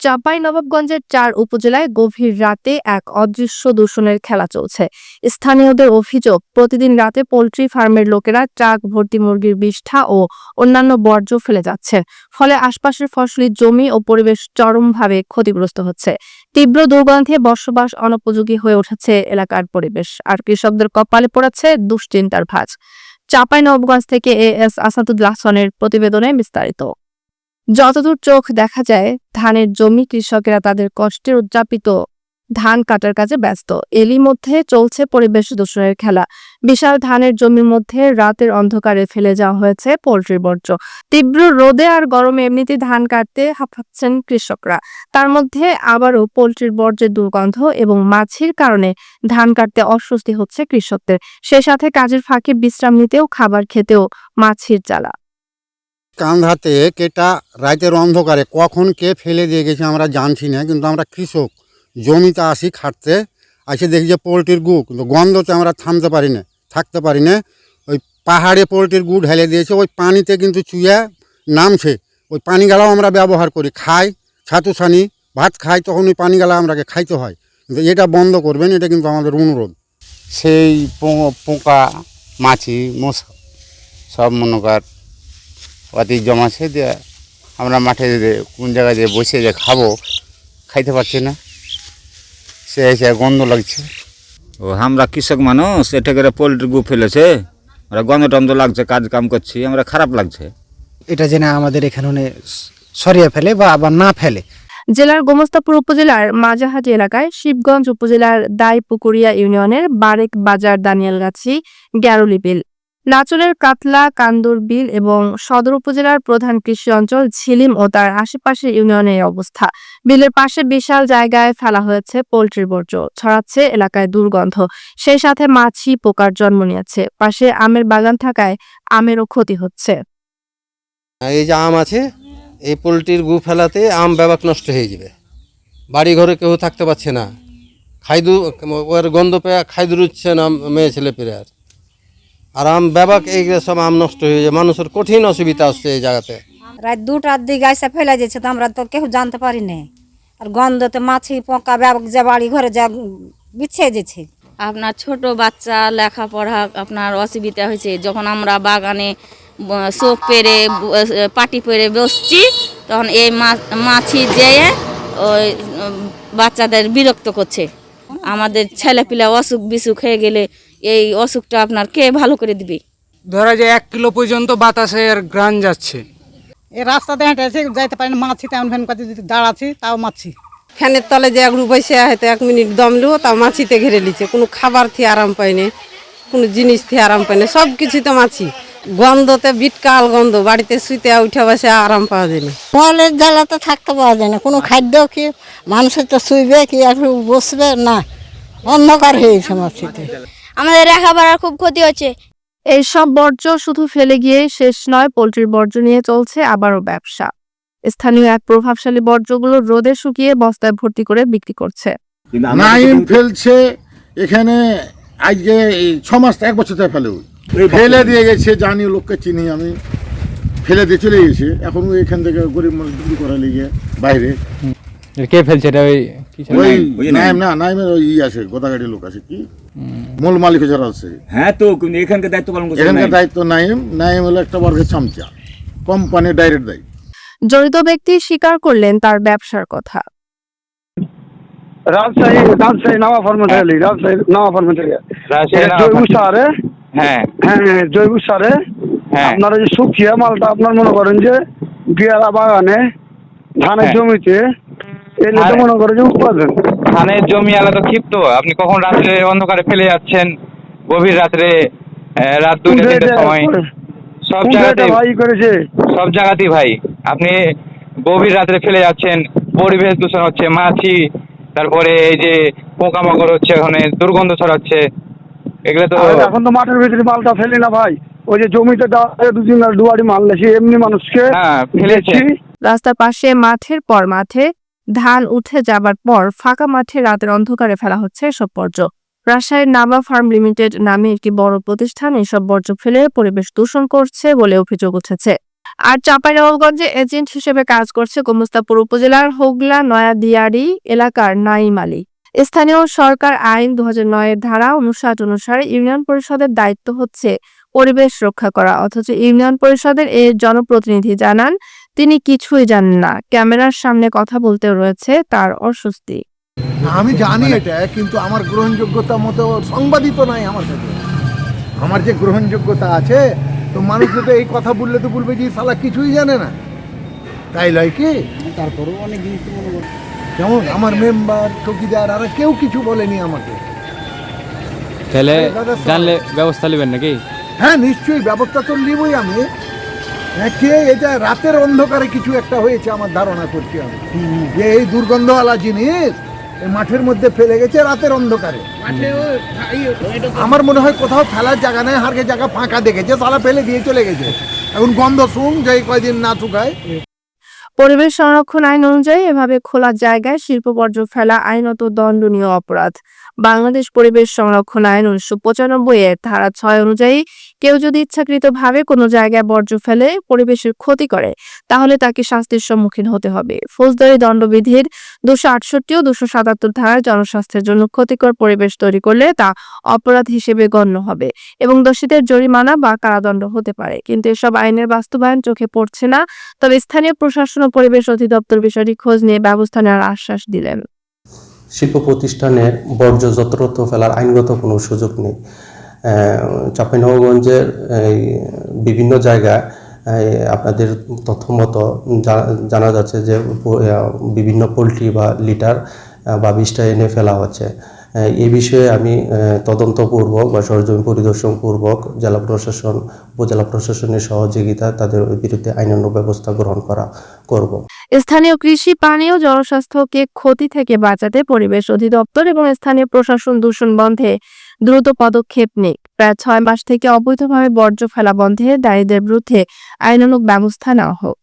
চাঁপাইনবাবগঞ্জের ৪ উপজেলায় গভীর রাতে এক অদৃশ্য দূষণের খেলা চলছে। স্থানীয়দের অভিযোগ, প্রতিদিন রাতে পোল্ট্রি ফার্মের লোকেরা ট্রাক ভর্তি মুরগির বিষ্ঠা ও অন্যান্য বর্জ্য ফেলে যাচ্ছে। ফলে আশপাশের ফসলি জমি ও পরিবেশ চরমভাবে ক্ষতিগ্রস্ত হচ্ছে। তীব্র দুর্গন্ধে বসবাস অনুপযোগী হয়ে উঠেছে এলাকার পরিবেশ, আর কৃষকদের কপালে পড়েছে দুশ্চিন্তার ভাঁজ। চাঁপাইনবাবগঞ্জ থেকে AS আসাদুল্লাহ হাসানের প্রতিবেদনে বিস্তারিত। যতদূর চোখ দেখা যায়, ধানের জমি, কৃষকেরা তাদের কষ্টের উদযাপিত ধান কাটার কাজে ব্যস্ত। এরই মধ্যে চলছে পরিবেশ দূষণের খেলা। বিশাল ধানের জমির মধ্যে রাতের অন্ধকারে ফেলে যাওয়া হয়েছে পোল্ট্রির বর্জ্য। তীব্র রোদে আর গরমে এমনিতে ধান কাটতে হাঁপাচ্ছেন কৃষকরা। তার মধ্যে আবারও পোল্ট্রির বর্জ্যের দুর্গন্ধ এবং মাছির কারণে ধান কাটতে অস্বস্তি হচ্ছে কৃষকদের। সে সাথে কাজের ফাঁকে বিশ্রাম নিতেও, খাবার খেতেও মাছির জ্বালা। কান্ধাতে কেটা রাতের অন্ধকারে কখন কে ফেলে দিয়ে গেছে আমরা জানছি না, কিন্তু আমরা কৃষক জমিতে আসি খাটতে, আসে দেখি যে পোলট্রির গু, কিন্তু গন্ধতে আমরা থামতে পারি না, থাকতে পারি না। ওই পাহাড়ে পোলট্রির গু ঢেলে দিয়েছে, ওই পানিতে কিন্তু চুয়া নামছে। ওই পানিগালাও আমরা ব্যবহার করি, খাই, ছাতু ছানি ভাত খাই, তখন ওই পানিগালা আমরাকে খাইতে হয়। কিন্তু এটা বন্ধ করবেন, এটা কিন্তু আমাদের অনুরোধ। সেই পোকা মাছি মশা সব মনে কর অতি জমাছে দিয়ে আমরা মাঠে কোন জায়গায় যে বসে যে খাবো, খাইতে পারছি না, সে গন্ধ লাগছে। ও আমরা কৃষক মানুষ, এটা করে পোলট্রি গু ফেলেছে, আমরা গন্ধ টন্ধ লাগছে, কাজ কাম করছি, আমরা খারাপ লাগছে। এটা যেন আমাদের এখানে সরিয়ে ফেলে বা আবার না ফেলে। জেলার গোমস্তাপুর উপজেলার মাজাহাটি এলাকায় শিবগঞ্জ উপজেলার দাইপুকুরিয়া ইউনিয়নের বারেক বাজার, দানিয়ালগাছি, গ্যারুলি বিল, নাচলের কাতলা কান্দুর বিল এবং সদর উপজেলার প্রধান কৃষি অঞ্চল ঝিলিম ও তার আশেপাশের ইউনিয়নের অবস্থা। বিলের পাশে বিশাল জায়গায় ফেলা হয়েছে পোল্ট্রির বর্জ্য, ছড়াচ্ছে এলাকায় দুর্গন্ধ। সেই সাথে মাছি, পোকার জন্ম নিয়েছে। পাশে আমের বাগান থাকায় আমেরও ক্ষতি হচ্ছে। এই যে আম আছে, এই পোলট্রির গু ফেলাতে আম ব্যাপক নষ্ট হয়ে যাবে। বাড়ি ঘরে কেউ থাকতে পারছে না, খাইদু ওর গন্ধ পেয়ে খাইদু উঠছে না মেয়ে ছেলে পেরে। আর আম ব্যাপক এই সব আম নষ্ট হয়ে যায়, মানুষের কঠিন অসুবিধা আসছে এই জায়গাতে। রাত 2টার দিকে এসে ফেলে যাচ্ছে, তো আমরা তো কেউ জানতে পারি না। আর গন্ধতে মাছি পোকা ব্যাপক যে বাড়ি ঘরে যা বিছিয়ে যাচ্ছে। আপনার ছোট বাচ্চা লেখাপড়া আপনার অসুবিধা হয়েছে। যখন আমরা বাগানে চোখ পেরে পাটি পেরে বসছি, তখন এই মাছি যেয়ে ওই বাচ্চাদের বিরক্ত করছে। আমাদের ছেলেপিলা অসুখ বিসুখ হয়ে গেলে এই অসুখটা আপনার কে ভালো করে দিবে? ধরা যায় 1 কিলো পর্যন্ত বাতাসের গ্রান যাচ্ছে। এই রাস্তাতে হেঁটে আছে, যাইতে পারি না, মাছি তেমন ফ্যান করতে যদি দাঁড়াচ্ছি তাও মাছি। ফ্যানের তলে যে একটু বসে হয়তো 1 মিনিট দমলেও তাও মাছিতে ঘিরে লিছে। কোনো খাবার থেকে আরাম পাইনি, কোনো জিনিস থেকে আরাম পাইনি, সব কিছুতে মাছি। গন্ধতে বিটকাল গন্ধ, বাড়িতে শুইতে উঠে বসে আরাম পাওয়া যায় না। মলের জ্বালাতে থাকতে পাওয়া যায় না, কোনো খাদ্য কি মানুষের তো শুইবে কি একটু বসবে না, অন্ধকার হয়েছে মাছিতে। আমাদের লেখাপড়ার খুব ক্ষতি হচ্ছে। এইসব বর্জ্য শুধু ফেলে গিয়ে শেষ নয়, পোল্ট্রির বর্জ্য নিয়ে চলছে আবারও ব্যবসা। স্থানীয় এক প্রভাবশালী বর্জ্যগুলো রোদে শুকিয়ে বস্তায় ভর্তি করে বিক্রি করছে। নাইম ফেলছে এখানে আজকে 6 মাস 1 বছর থেকে ফেলে দিয়ে গেছে, জানি লোককে চিনি আমি, ফেলে দিয়ে চলে গেছে। এখন এখান থেকে গরিব মানুষ বিক্রি করা লেগে বাইরে। কে ফেলছে এটা? ওই নাইম না, নাইমের ওই আছে গোদাগাড়ি লোক আছে, কি মূল মালিক যারা আছে। হ্যাঁ, তো এখানকার দায়িত্ব পালন করছে, এখানকার দায়িত্ব নাইম। নাইম হলো একটা বর্গের চামচা, কোম্পানি ডাইরেক্ট দায়ী। জড়িত ব্যক্তি স্বীকার করলেন তার ব্যবসার কথা। রাজশাহী নামা ফরমেন্টারি, জৈব সারে, হ্যাঁ জৈব সারে আপনার যে শুকিয়ে মালটা আপনার মনে করেন যে পেয়ারা বাগানে, ধানের জমিতে এলে মনে করেন যে উৎপাদন। ধানের জমি আলাদা ক্ষিপ্ত, আপনি কখন রাত্রে অন্ধকারে ফেলে যাচ্ছেন, গভীর রাত্রে, রাত 2-3টার সময়, সব জায়গাতেই ভাই করেছে, সব জায়গাতেই ভাই আপনি গভীর রাত্রে ফেলে যাচ্ছেন। পরিবেশ দূষণ হচ্ছে, মাছি, তারপরে এই যে পোকামাকড় হচ্ছে, ওখানে দুর্গন্ধ ছড়াচ্ছে। এগুলো তো এখন তো মাঠের ভিতরে মালটা ফেলি না ভাই, ওই যে জমিতে দুবারি মাল লেছি এমনি মানুষকে ফেলেছি। রাস্তার পাশে মাঠের পর মাঠে ধান উঠে যাবার পর ফাঁকা মাঠে রাতের অন্ধকারে ফেলা হচ্ছে এসব বর্জ্য। রাজশাহীর নাবা ফার্ম লিমিটেড নামে একটি বড় প্রতিষ্ঠান এসব বর্জ্য ফেলে পরিবেশ দূষণ করছে বলে অভিযোগ উঠেছে। আর চাঁপাইনবাবগঞ্জে এজেন্ট হিসেবে কাজ করছে গোমস্তাপুর উপজেলার হোগলা নয়াদিয়ারি এলাকার নাইম আলী। স্থানীয় সরকার আইন 2009 এর ধারা 59 অনুসারে ইউনিয়ন পরিষদের দায়িত্ব হচ্ছে পরিবেশ রক্ষা করা, অথচ ইউনিয়ন পরিষদের এই জনপ্রতিনিধি জানান তিনি কিছুই জানেন না। ক্যামেরার সামনে কথা বলতেও রয়েছে তার অস্বস্তি। আমি জানি এটা, কিন্তু আমার গ্রহণযোগ্যতা মতো সংবাদিত নাই আমার কাছে। আমার যে গ্রহণযোগ্যতা আছে, তো মানুষ তো এই কথা বললে তো বলবে যে শালা কিছুই জানে না, তাই লয় কি? তারপরেও অনেক জিনিস যেমন আমার মেম্বার চৌকিদার আর কেউ কিছু বলেনি আমাকে। তাহলে জানলে ব্যবস্থা নেবেন নাকি? হ্যাঁ নিশ্চয়ই ব্যবস্থা তো নিবই আমি। কে এটা রাতের অন্ধকারে কিছু একটা হয়েছে আমার ধারণা করছি আমি, যে এই দুর্গন্ধওয়ালা জিনিস এই মাঠের মধ্যে ফেলে গেছে রাতের অন্ধকারে। আমার মনে হয় কোথাও ফেলার জায়গা নেই, হারকে জায়গা ফাঁকা দেখেছে, তারা ফেলে দিয়ে চলে গেছে। এখন গন্ধ শুন যে কয়দিন না শুকায়। পরিবেশ সংরক্ষণ আইন অনুযায়ী এভাবে খোলা জায়গায় শিল্প বর্জ্য ফেলা আইনত দণ্ডনীয় অপরাধ। বাংলাদেশ পরিবেশ সংরক্ষণ আইন 1995 এর ধারা 6 অনুযায়ী কেউ যদি ইচ্ছাকৃতভাবে কোনো জায়গায় বর্জ্য ফেলে পরিবেশের ক্ষতি করে, তাহলে তাকে শাস্তির সম্মুখীন হতে হবে। ফৌজদারি দণ্ডবিধির 268 ও 277 ধারায় জনস্বাস্থ্যের জন্য ক্ষতিকর পরিবেশ তৈরি করলে তা অপরাধ হিসেবে গণ্য হবে এবং দোষীদের জরিমানা বা কারাদণ্ড হতে পারে। কিন্তু এসব আইনের বাস্তবায়ন চোখে পড়ছে না। তবে স্থানীয় প্রশাসন ও পরিবেশ অধিদপ্তর বিষয়টি খোঁজ নিয়ে ব্যবস্থা নেওয়ার আশ্বাস দিলেন। শিল্প প্রতিষ্ঠানের বর্জ্য যত্রতত্র ফেলার আইনগত কোনো সুযোগ নেই। চাঁপাইনবাবগঞ্জের বিভিন্ন জায়গায় আপনাদের তথ্য মতো জানা যাচ্ছে যে বিভিন্ন পোলট্রি বা লিটার বা বিষটা এনে ফেলা হচ্ছে। এই বিষয়ে আমি তদন্তপূর্বক বা সরজমিন পরিদর্শনপূর্বক জেলা প্রশাসন, উপজেলা প্রশাসনের সহযোগিতা তাদের বিরুদ্ধে আইনানুগ ব্যবস্থা গ্রহণ করব। স্থানীয় কৃষি, পানি ও জনস্বাস্থ্যকে ক্ষতি থেকে বাঁচাতে পরিবেশ অধিদপ্তর এবং স্থানীয় প্রশাসন দূষণ বন্ধে দ্রুত পদক্ষেপ নিক। প্রায় 6 মাস থেকে অবৈধভাবে বর্জ্য ফেলা বন্ধে দায়ীদের বিরুদ্ধে আইনানুগ ব্যবস্থা নেওয়া হোক।